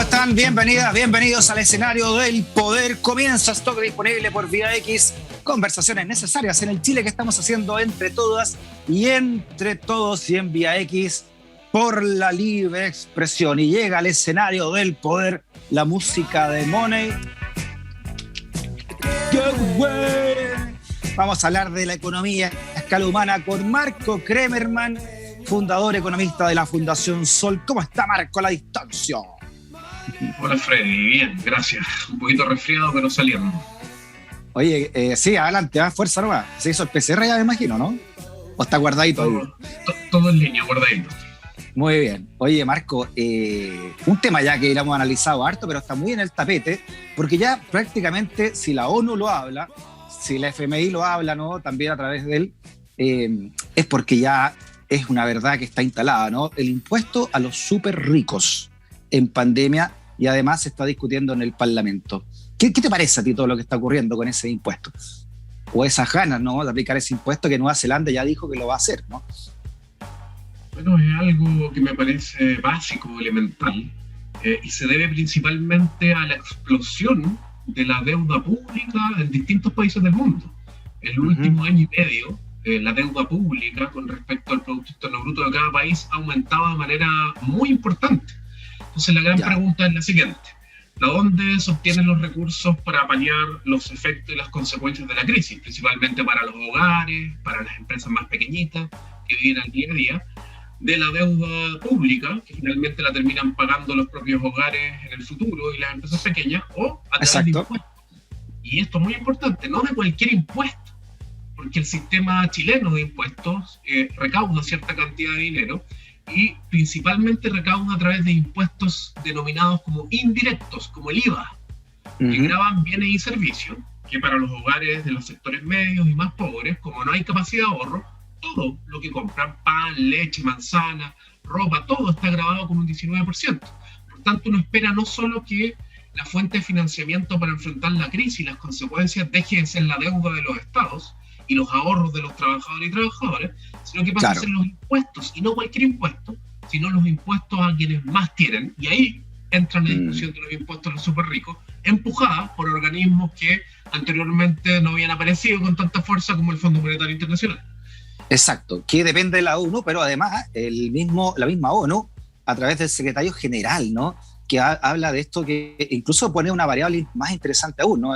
están? Bienvenidas, bienvenidos al escenario del poder. Comienza Stock disponible por Vía X. Conversaciones necesarias en el Chile que estamos haciendo entre todas y entre todos y en Vía X por la libre expresión. Y llega al escenario del poder la música de Money. Vamos a hablar de la economía a escala humana con Marco Kremerman, fundador economista de la Fundación Sol. ¿Cómo está, Marco, a la distancia? Hola, Freddy. Bien, gracias. Un poquito resfriado, pero saliendo. Oye, sí, adelante, fuerza nomás. Se hizo el PCR ya, me imagino, ¿no? ¿O está guardadito? Todo en línea, guardadito. Muy bien. Oye, Marco, un tema ya que lo hemos analizado harto, pero está muy en el tapete, porque ya prácticamente si la ONU lo habla, si la FMI lo habla, ¿no? También a través de él, es porque ya es una verdad que está instalada, ¿no? El impuesto a los súper ricos en pandemia, y además se está discutiendo en el Parlamento. ¿Qué te parece a ti todo lo que está ocurriendo con ese impuesto? O esas ganas, ¿no?, de aplicar ese impuesto que Nueva Zelanda ya dijo que lo va a hacer, ¿no? Bueno, es algo que me parece básico, elemental, y se debe principalmente a la explosión de la deuda pública en distintos países del mundo. En el último año y medio, la deuda pública con respecto al Producto Interno Bruto de cada país ha aumentado de manera muy importante. Entonces la gran pregunta es la siguiente: ¿de dónde se obtienen los recursos para paliar los efectos y las consecuencias de la crisis? Principalmente para los hogares, para las empresas más pequeñitas que viven al día a día, de la deuda pública, que finalmente la terminan pagando los propios hogares en el futuro y las empresas pequeñas, o a través de impuestos. Y esto es muy importante, no de cualquier impuesto, porque el sistema chileno de impuestos recauda cierta cantidad de dinero y principalmente recauda a través de impuestos denominados como indirectos, como el IVA, que gravan bienes y servicios, que para los hogares de los sectores medios y más pobres, como no hay capacidad de ahorro, todo lo que compran, pan, leche, manzana, ropa, todo está gravado con un 19%. Por tanto, uno espera no solo que la fuente de financiamiento para enfrentar la crisis y las consecuencias deje de ser la deuda de los estados y los ahorros de los trabajadores y trabajadoras, sino que pasa a ser los impuestos, y no cualquier impuesto, sino los impuestos a quienes más tienen, y ahí entra la discusión de los impuestos a los súper ricos, empujada por organismos que anteriormente no habían aparecido con tanta fuerza como el Fondo Monetario Internacional. Exacto, que depende de la ONU, pero además la misma ONU, a través del secretario general, ¿no?, que habla de esto, que incluso pone una variable más interesante aún, ¿no?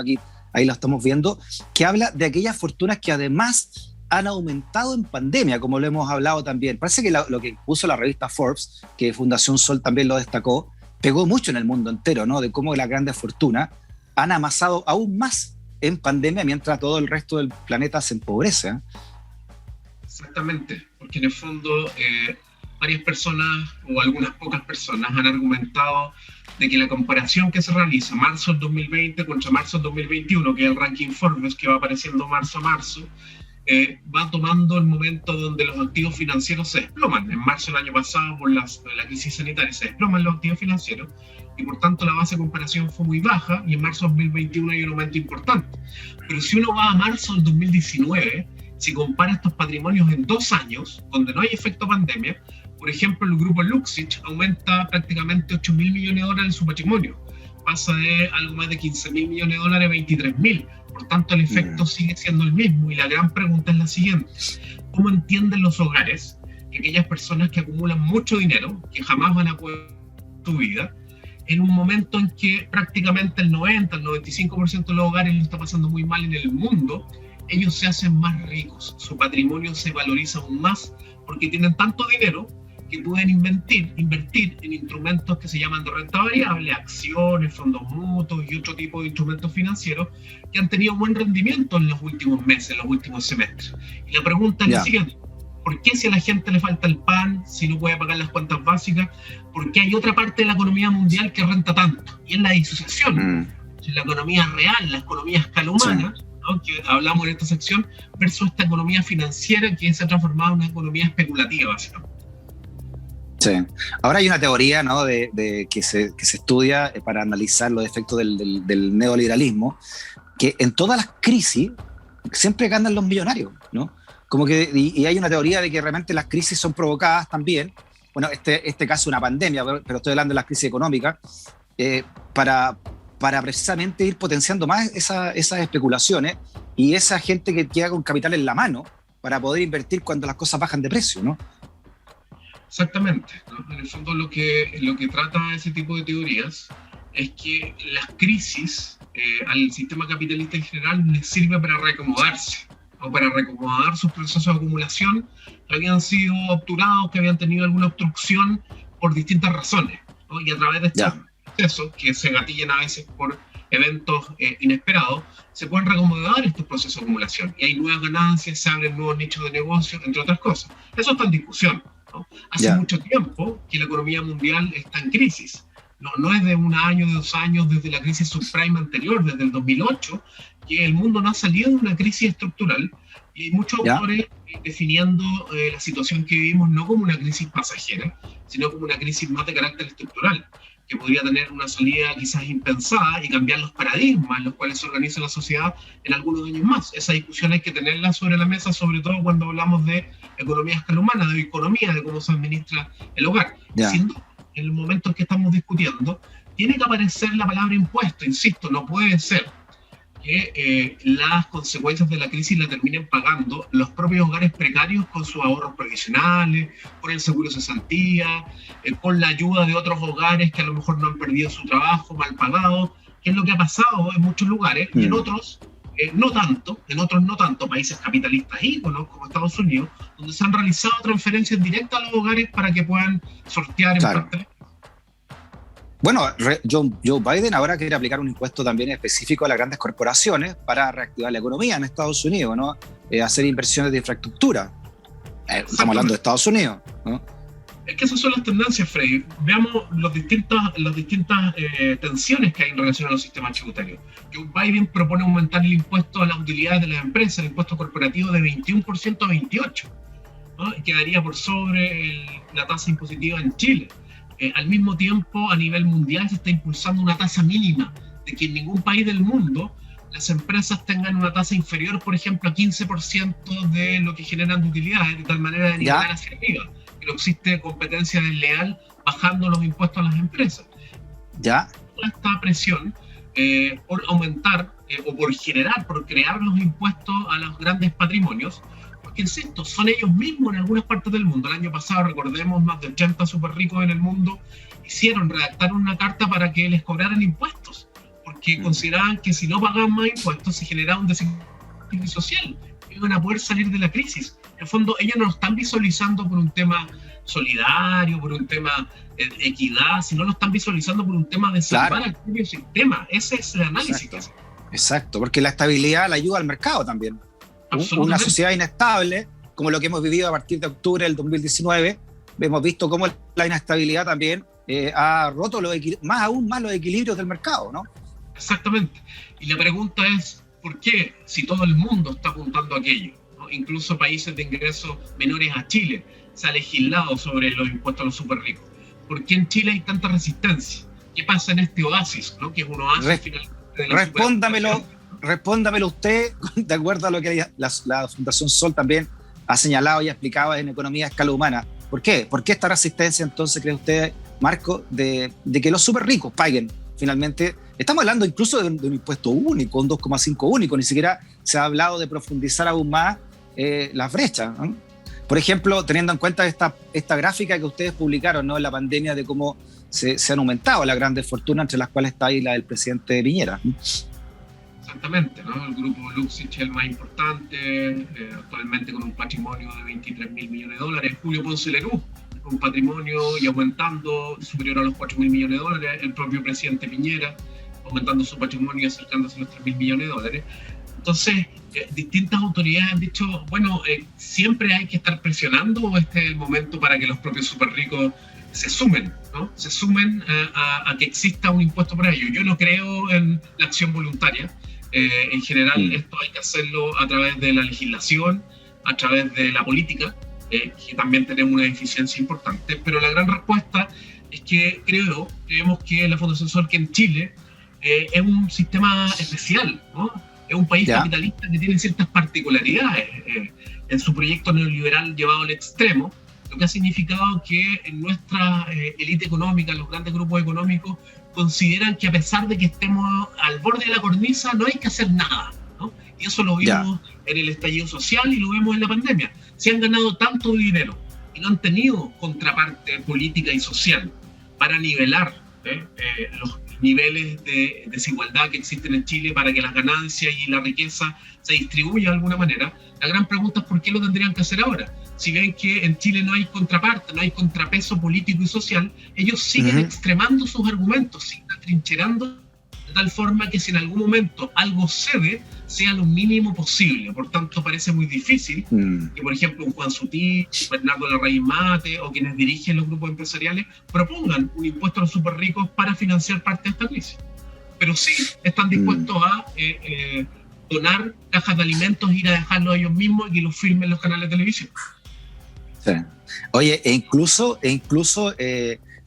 Ahí lo estamos viendo, que habla de aquellas fortunas que además han aumentado en pandemia, como lo hemos hablado también. Parece que lo que puso la revista Forbes, que Fundación Sol también lo destacó, pegó mucho en el mundo entero, ¿no?, de cómo las grandes fortunas han amasado aún más en pandemia, mientras todo el resto del planeta se empobrece, ¿eh? Exactamente, porque en el fondo varias personas o algunas pocas personas han argumentado de que la comparación que se realiza marzo del 2020 contra marzo del 2021, que es el ranking Forbes que va apareciendo marzo a marzo, va tomando el momento donde los activos financieros se desploman. En marzo del año pasado, por la crisis sanitaria, se desploman los activos financieros y por tanto la base de comparación fue muy baja, y en marzo del 2021 hay un aumento importante. Pero si uno va a marzo del 2019, si compara estos patrimonios en 2 años, donde no hay efecto pandemia, por ejemplo, el grupo Luxich aumenta prácticamente $8.000 millones en su patrimonio. Pasa de algo más de $15.000 millones a $23.000. Por tanto, el efecto sigue siendo el mismo. Y la gran pregunta es la siguiente: ¿cómo entienden los hogares que aquellas personas que acumulan mucho dinero, que jamás van a poder su vida, en un momento en que prácticamente el 95% de los hogares lo está pasando muy mal en el mundo, ellos se hacen más ricos, su patrimonio se valoriza aún más porque tienen tanto dinero que pueden invertir en instrumentos que se llaman de renta variable, acciones, fondos mutuos y otro tipo de instrumentos financieros que han tenido buen rendimiento en los últimos meses, en los últimos semestres? Y la pregunta es la siguiente: ¿por qué, si a la gente le falta el pan, si no puede pagar las cuentas básicas, por qué hay otra parte de la economía mundial que renta tanto? Y es la disociación. La economía real, la economía a escala humana, ¿no?, que hablamos en esta sección, versus esta economía financiera que se ha transformado en una economía especulativa, básicamente. Sí. Ahora hay una teoría, ¿no?, que se estudia para analizar los efectos del neoliberalismo, que en todas las crisis siempre ganan los millonarios, ¿no? Como que, y hay una teoría de que realmente las crisis son provocadas también. Bueno, este caso es una pandemia, pero estoy hablando de las crisis económicas, para precisamente ir potenciando más esas especulaciones y esa gente que queda con capital en la mano para poder invertir cuando las cosas bajan de precio, ¿no? Exactamente, ¿no? En el fondo lo que trata ese tipo de teorías es que las crisis al sistema capitalista en general les sirve para reacomodarse, o para reacomodar sus procesos de acumulación que habían sido obturados, que habían tenido alguna obstrucción por distintas razones, ¿no? Y a través de estos procesos que se gatillan a veces por eventos inesperados, se pueden reacomodar estos procesos de acumulación y hay nuevas ganancias, se abren nuevos nichos de negocio, entre otras cosas. Eso está en discusión, ¿no? Hace mucho tiempo que la economía mundial está en crisis. No es de un año, de 2 años, desde la crisis subprime anterior, desde el 2008, que el mundo no ha salido de una crisis estructural y muchos autores definiendo la situación que vivimos no como una crisis pasajera, sino como una crisis más de carácter estructural, que podría tener una salida quizás impensada y cambiar los paradigmas en los cuales se organiza la sociedad en algunos años más. Esa discusión hay que tenerla sobre la mesa, sobre todo cuando hablamos de economía a escala humana, de economía, de cómo se administra el hogar. Sin duda, en el momento en que estamos discutiendo, tiene que aparecer la palabra impuesto. Insisto, no puede ser que las consecuencias de la crisis la terminen pagando los propios hogares precarios con sus ahorros previsionales, con el seguro de cesantía, con la ayuda de otros hogares que a lo mejor no han perdido su trabajo, mal pagado, que es lo que ha pasado en muchos lugares, y en otros no tanto, países capitalistas íconos como Estados Unidos, donde se han realizado transferencias directas a los hogares para que puedan sortear en parte. Bueno, Joe Biden ahora quiere aplicar un impuesto también específico a las grandes corporaciones para reactivar la economía en Estados Unidos, ¿no? Hacer inversiones de infraestructura. Estamos hablando de Estados Unidos, ¿no? Es que esas son las tendencias, Freddy. Veamos las distintas tensiones que hay en relación a los sistemas tributarios. Joe Biden propone aumentar el impuesto a las utilidades de las empresas, el impuesto corporativo de 21% a 28%, ¿no? Y quedaría por sobre la tasa impositiva en Chile. Al mismo tiempo, a nivel mundial se está impulsando una tasa mínima, de que en ningún país del mundo las empresas tengan una tasa inferior, por ejemplo, a 15% de lo que generan de utilidades, de tal manera de nivelar hacia arriba. Que no existe competencia desleal bajando los impuestos a las empresas. Toda esta presión por aumentar o por crear los impuestos a los grandes patrimonios, porque insisto, son ellos mismos en algunas partes del mundo. El año pasado, recordemos, más de 80 súper ricos en el mundo redactaron una carta para que les cobraran impuestos, porque consideraban que si no pagaban más impuestos se generaba un desequilibrio social, iban a poder salir de la crisis. En el fondo, ellos no lo están visualizando por un tema solidario, por un tema de equidad, sino lo están visualizando por un tema de salvar al propio sistema. Ese es el análisis. Exacto, porque la estabilidad la ayuda al mercado también. Una sociedad inestable, como lo que hemos vivido a partir de octubre del 2019, hemos visto cómo la inestabilidad también ha roto aún más los equilibrios del mercado, ¿no? Exactamente. Y la pregunta es, ¿por qué, si todo el mundo está apuntando a aquello, ¿no? Incluso países de ingresos menores a Chile, se ha legislado sobre los impuestos a los súper ricos? ¿Por qué en Chile hay tanta resistencia? ¿Qué pasa en este oasis, ¿no? Que es un oasis finalmente de la Respóndamelo usted, de acuerdo a lo que la Fundación Sol también ha señalado y ha explicado en Economía a Escala Humana. ¿Por qué? ¿Por qué esta resistencia, entonces, cree usted, Marco, de que los súper ricos paguen finalmente? Estamos hablando incluso de un impuesto único, un 2,5 único, ni siquiera se ha hablado de profundizar aún más las brechas, ¿no? Por ejemplo, teniendo en cuenta esta gráfica que ustedes publicaron, ¿no?, en la pandemia, de cómo se han aumentado las grandes fortunas, entre las cuales está ahí la del presidente Piñera. Exactamente, ¿no? El grupo Luxich es el más importante, actualmente con un patrimonio de 23.000 millones de dólares. Julio Ponce Lerú, con un patrimonio y aumentando superior a los 4.000 millones de dólares. El propio presidente Piñera, aumentando su patrimonio, acercándose a los 3.000 millones de dólares. Entonces, distintas autoridades han dicho, bueno, siempre hay que estar presionando, o este es el momento para que los propios súper ricos se sumen, ¿no? Se sumen a que exista un impuesto para ello. Yo no creo en la acción voluntaria. En general, esto hay que hacerlo a través de la legislación, a través de la política, que también tenemos una deficiencia importante, pero la gran respuesta es que creemos que la Fundación Sol, que en Chile es un sistema especial, ¿no? Es un país capitalista que tiene ciertas particularidades en su proyecto neoliberal llevado al extremo. lo que ha significado que en nuestra élite económica, los grandes grupos económicos, consideran que a pesar de que estemos al borde de la cornisa, no hay que hacer nada, ¿no? Y eso lo vimos en el estallido social y lo vemos en la pandemia. Se han ganado tanto dinero y no han tenido contraparte política y social para nivelar los niveles de desigualdad que existen en Chile, para que las ganancias y la riqueza se distribuyan de alguna manera. La gran pregunta es por qué lo tendrían que hacer ahora. Si ven que en Chile no hay contraparte, no hay contrapeso político y social, ellos siguen extremando sus argumentos, siguen atrincherando de tal forma que si en algún momento algo cede, sea lo mínimo posible. Por tanto, parece muy difícil que, por ejemplo, un Juan Sutí, Bernardo Larraín Mate o quienes dirigen los grupos empresariales propongan un impuesto a los súper ricos para financiar parte de esta crisis. Pero sí están dispuestos a donar cajas de alimentos, ir a dejarlos a ellos mismos y que los filmen los canales de televisión. Sí. Oye, e incluso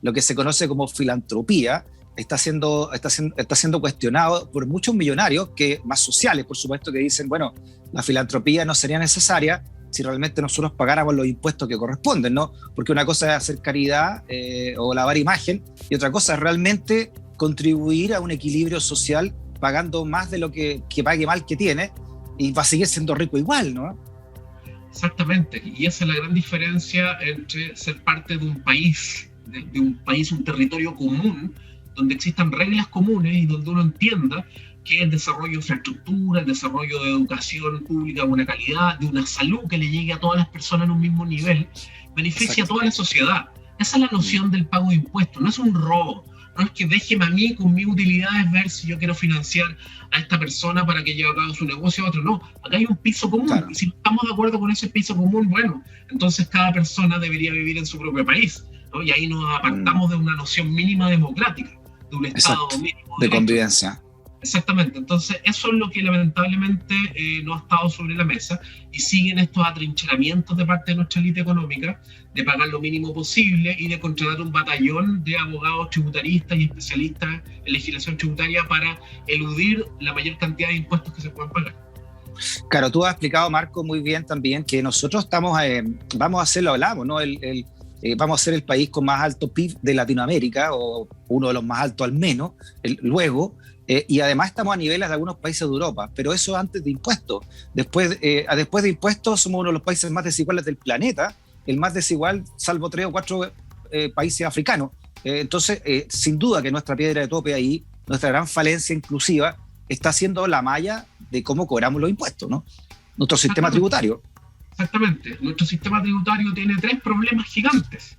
lo que se conoce como filantropía está siendo cuestionado por muchos millonarios, más sociales, por supuesto, que dicen, bueno, la filantropía no sería necesaria si realmente nosotros pagáramos los impuestos que corresponden, ¿no? Porque una cosa es hacer caridad o lavar imagen, y otra cosa es realmente contribuir a un equilibrio social pagando más de lo que pague mal que tiene, y va a seguir siendo rico igual, ¿no? Exactamente, y esa es la gran diferencia entre ser parte de un país, un territorio común, donde existan reglas comunes y donde uno entienda que el desarrollo de infraestructura, el desarrollo de educación pública de buena calidad, de una salud que le llegue a todas las personas en un mismo nivel, beneficia a toda la sociedad. Esa es la noción del pago de impuestos, no es un robo. No es que déjeme a mí con mis utilidades ver si yo quiero financiar a esta persona para que lleve a cabo su negocio o otro. No, acá hay un piso común. Claro. Y si estamos de acuerdo con ese piso común, bueno, entonces cada persona debería vivir en su propio país, ¿no? Y ahí nos apartamos de una noción mínima democrática, de un Estado mínimo de convivencia. Exactamente, entonces eso es lo que lamentablemente no ha estado sobre la mesa, y siguen estos atrincheramientos de parte de nuestra élite económica de pagar lo mínimo posible y de contratar un batallón de abogados tributaristas y especialistas en legislación tributaria para eludir la mayor cantidad de impuestos que se puedan pagar. Claro, tú has explicado, Marco, muy bien también que nosotros vamos a hacerlo, hablamos, ¿no? Vamos a ser el país con más alto PIB de Latinoamérica, o uno de los más altos al menos, luego. Y además estamos a niveles de algunos países de Europa, pero eso antes de impuestos. Después de impuestos somos uno de los países más desiguales del planeta, el más desigual salvo 3 o 4 países africanos. Entonces, sin duda que nuestra piedra de tope ahí, nuestra gran falencia inclusiva, está siendo la malla de cómo cobramos los impuestos, ¿no? Nuestro sistema tributario. Exactamente. Nuestro sistema tributario tiene 3 problemas gigantes.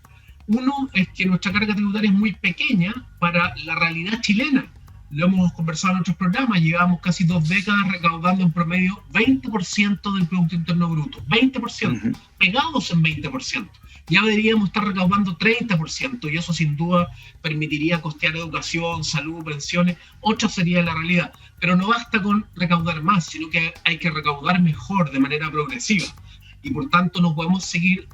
Uno es que nuestra carga tributaria es muy pequeña para la realidad chilena. Lo hemos conversado en otros programas, llevamos casi 2 décadas recaudando en promedio 20% del Producto Interno Bruto, 20%, pegados en 20%. Ya deberíamos estar recaudando 30%, y eso sin duda permitiría costear educación, salud, pensiones. 8 sería la realidad, pero no basta con recaudar más, sino que hay que recaudar mejor, de manera progresiva. Y por tanto no podemos seguir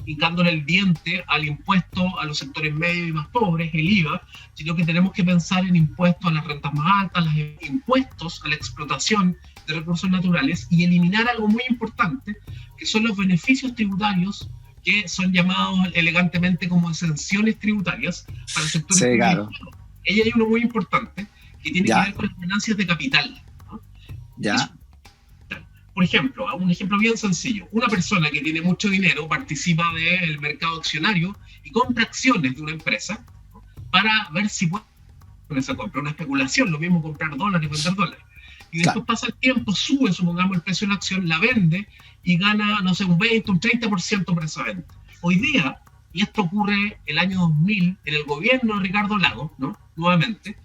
hincándole el diente al impuesto a los sectores medios y más pobres, el IVA, sino que tenemos que pensar en impuestos a las rentas más altas, impuestos a la explotación de recursos naturales, y eliminar algo muy importante, que son los beneficios tributarios, que son llamados elegantemente como exenciones tributarias para el sector público. Claro. Ella hay uno muy importante que tiene que ver con las ganancias de capital, ¿no? Ya. Por ejemplo, un ejemplo bien sencillo. Una persona que tiene mucho dinero participa del mercado accionario y compra acciones de una empresa, ¿no?, para ver si puede con esa compra. Una especulación, lo mismo comprar dólares, vender dólares. Y después pasa el tiempo, sube, supongamos, el precio de la acción, la vende y gana, no sé, un 20, un 30% por esa venta. Hoy día, y esto ocurre el año 2000, en el gobierno de Ricardo Lagos, ¿no?, nuevamente,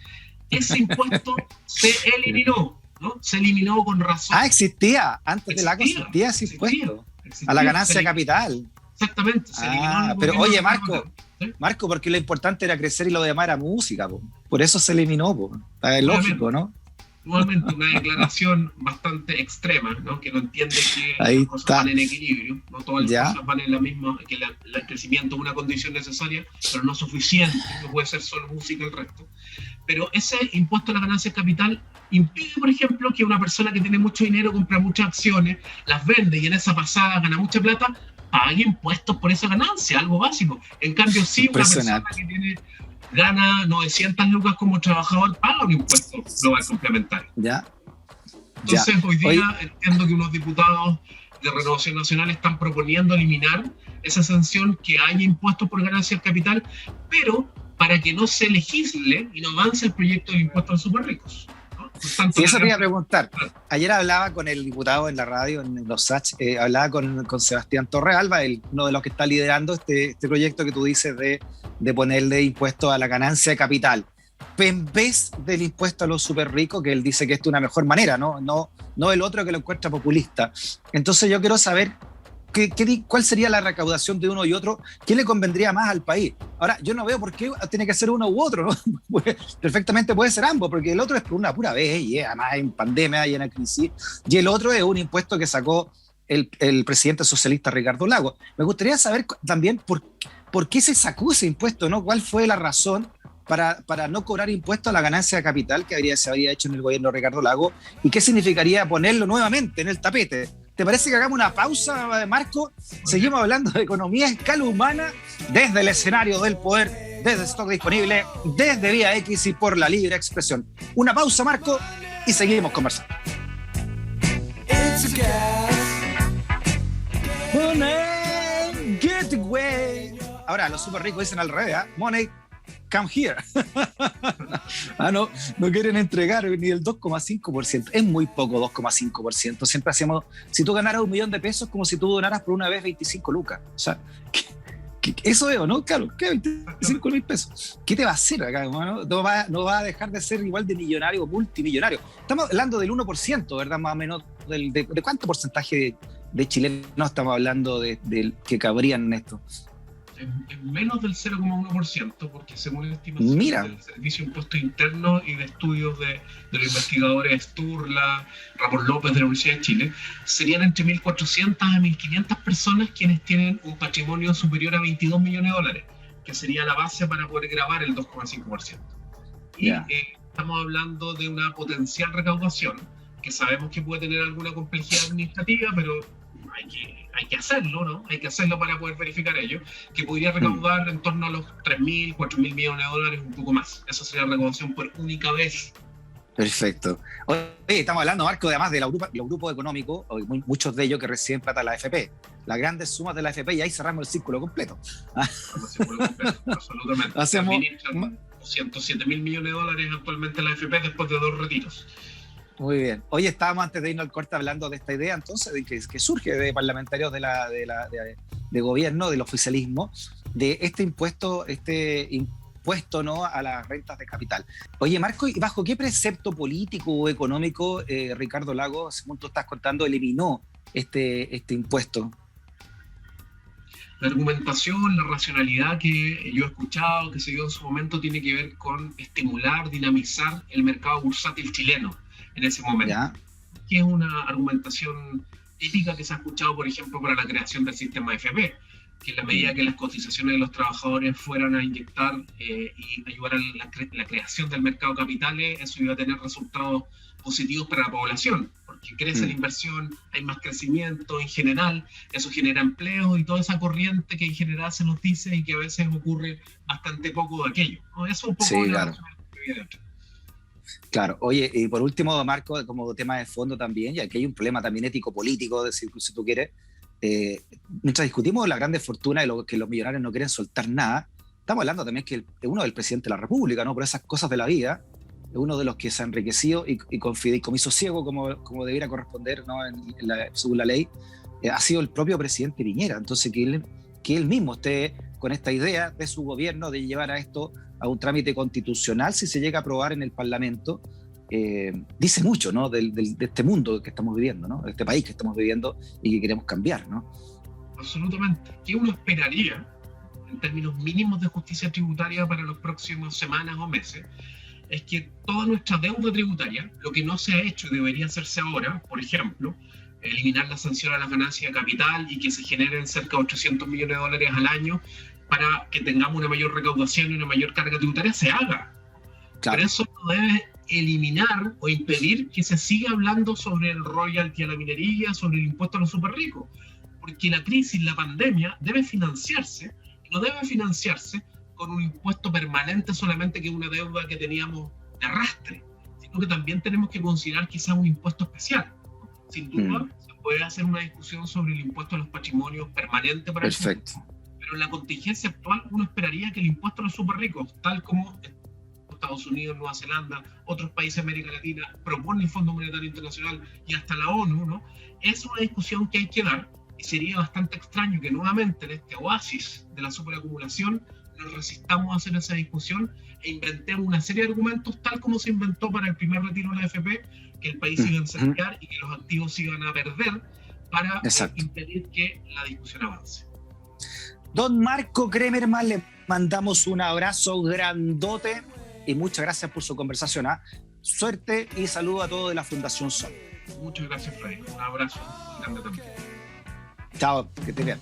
ese impuesto se eliminó. ¿No? Se eliminó con razón. Existía. Antes de Lagos existía ese impuesto. A la ganancia de capital. Exactamente. Pero oye, Marco, porque lo importante era crecer y lo demás era música. Por eso se eliminó. Es lógico, ¿no? Nuevamente una declaración bastante extrema, ¿no? Que no entiende que las cosas van en equilibrio, no todas las cosas van en la misma, que el crecimiento es una condición necesaria, pero no suficiente, no puede ser solo música el resto. Pero ese impuesto a la ganancia de capital impide, por ejemplo, que una persona que tiene mucho dinero compra muchas acciones, las vende y en esa pasada gana mucha plata, pague impuestos por esa ganancia, algo básico. En cambio, sí, una persona que gana 900 lucas como trabajador paga un impuesto global complementario. ¿Ya? Entonces, hoy día entiendo que unos diputados de Renovación Nacional están proponiendo eliminar esa sanción, que haya impuestos por ganancia del capital, pero para que no se legisle y no avance el proyecto del impuesto a los superricos. Sí, eso te iba a preguntar. Ayer hablaba con el diputado en la radio, en los SACH, hablaba con Sebastián Torrealba, uno de los que está liderando este proyecto que tú dices de ponerle impuesto a la ganancia de capital, en vez del impuesto a los súper ricos, que él dice que esto es una mejor manera, no el otro que lo encuentra populista. Entonces yo quiero saber cuál sería la recaudación de uno y otro, qué le convendría más al país. Ahora, yo no veo por qué tiene que ser uno u otro, ¿no? Perfectamente puede ser ambos, porque el otro es por una pura vez, y además en pandemia y en la crisis, y el otro es un impuesto que sacó el presidente socialista Ricardo Lagos. Me gustaría saber también por qué se sacó ese impuesto, ¿no? ¿Cuál fue la razón para no cobrar impuesto a la ganancia de capital que se habría hecho en el gobierno de Ricardo Lagos, y qué significaría ponerlo nuevamente en el tapete? ¿Te parece que hagamos una pausa, Marco? Seguimos hablando de economía a escala humana desde el escenario del poder, desde Stock Disponible, desde Vía X y por la libre expresión. Una pausa, Marco, y seguimos conversando. Money, get away. Ahora, los súper ricos dicen al revés, ¿eh? Money, come here. No quieren entregar ni el 2,5%. Es muy poco 2,5%. Siempre hacemos, si tú ganaras $1.000.000, como si tú donaras por una vez 25 lucas. O sea, eso es, ¿no? Claro, ¿qué? 25 mil pesos. ¿Qué te va a hacer acá, hermano? No va a dejar de ser igual de millonario o multimillonario. Estamos hablando del 1%, ¿verdad? Más o menos. ¿De cuánto porcentaje de chilenos estamos hablando que cabrían en esto? Es menos del 0,1%, porque según estimaciones del Servicio de Impuestos Internos y de estudios de los investigadores Sturla, Ramón López de la Universidad de Chile, serían entre 1.400 a 1.500 personas quienes tienen un patrimonio superior a $22 millones, que sería la base para poder gravar el 2,5%. Y estamos hablando de una potencial recaudación que sabemos que puede tener alguna complejidad administrativa, pero hay que hacerlo, ¿no? Hay que hacerlo para poder verificar ello, que podría recaudar en torno a los 3.000, 4.000 millones de dólares, un poco más. Eso sería recaudación por única vez. Perfecto. Oye, estamos hablando, Marco, además de los grupos económicos, muchos de ellos que reciben plata de la AFP, las grandes sumas de la AFP, y ahí cerramos el círculo completo. El círculo completo, absolutamente. Hacemos 107.000 millones de dólares actualmente en la AFP después de 2 retiros. Muy bien. Hoy estábamos, antes de irnos al corte, hablando de esta idea, entonces, que surge de parlamentarios de gobierno, del oficialismo, de este impuesto, ¿no?, a las rentas de capital. Oye, Marco, ¿y bajo qué precepto político o económico Ricardo Lagos, según tú estás contando, eliminó este impuesto? La argumentación, la racionalidad que yo he escuchado, que se dio en su momento, tiene que ver con estimular, dinamizar el mercado bursátil chileno en ese momento. ¿Ya? Que es una argumentación típica que se ha escuchado, por ejemplo, para la creación del sistema AFP, que en la medida que las cotizaciones de los trabajadores fueran a inyectar y ayudar a la creación del mercado de capitales, eso iba a tener resultados positivos para la población, porque crece la inversión, hay más crecimiento en general, eso genera empleo y toda esa corriente que en general se nos dice y que a veces ocurre bastante poco de aquello, ¿no? Eso es un poco la razón de la vida. Claro. Oye, y por último, Marco, como tema de fondo también, y aquí hay un problema también ético-político, si tú quieres, mientras discutimos las grandes fortunas y que los millonarios no quieren soltar nada, estamos hablando también que uno del presidente de la República, ¿no?, por esas cosas de la vida, es uno de los que se ha enriquecido y con fideicomiso ciego, como debiera corresponder, ¿no?, según la ley, ha sido el propio presidente Piñera. Entonces, que él mismo esté con esta idea de su gobierno de llevar a esto a un trámite constitucional, si se llega a aprobar en el Parlamento, dice mucho, ¿no?, de este mundo que estamos viviendo, ¿no?, de este país que estamos viviendo y que queremos cambiar, ¿no? Absolutamente. ¿Qué uno esperaría en términos mínimos de justicia tributaria para los próximos semanas o meses? Es que toda nuestra deuda tributaria, lo que no se ha hecho y debería hacerse ahora, por ejemplo, eliminar la sanción a las ganancias de capital y que se generen cerca de 800 millones de dólares al año para que tengamos una mayor recaudación y una mayor carga tributaria, se haga. Claro. Pero eso no debe eliminar o impedir que se siga hablando sobre el royalty a la minería, sobre el impuesto a los súper ricos. porque la crisis, la pandemia, debe financiarse, y no debe financiarse con un impuesto permanente solamente, que es una deuda que teníamos de arrastre, sino que también tenemos que considerar quizás un impuesto especial. Sin duda, se puede hacer una discusión sobre el impuesto a los patrimonios permanente para Perfecto. pero en la contingencia actual uno esperaría que el impuesto a los superricos, tal como Estados Unidos, Nueva Zelanda, otros países de América Latina propone el Fondo Monetario Internacional y hasta la ONU, ¿no? Es una discusión que hay que dar, y sería bastante extraño que nuevamente en este oasis de la superacumulación nos resistamos a hacer esa discusión e inventemos una serie de argumentos tal como se inventó para el primer retiro de la AFP, que el país iba a encerrar y que los activos se iban a perder para impedir que la discusión avance. Don Marco Kremerman, le mandamos un abrazo grandote y muchas gracias por su conversación. Suerte y saludo a todos de la Fundación Sol. Muchas gracias, Freddy. Un abrazo grande también. Chao, que estés bien.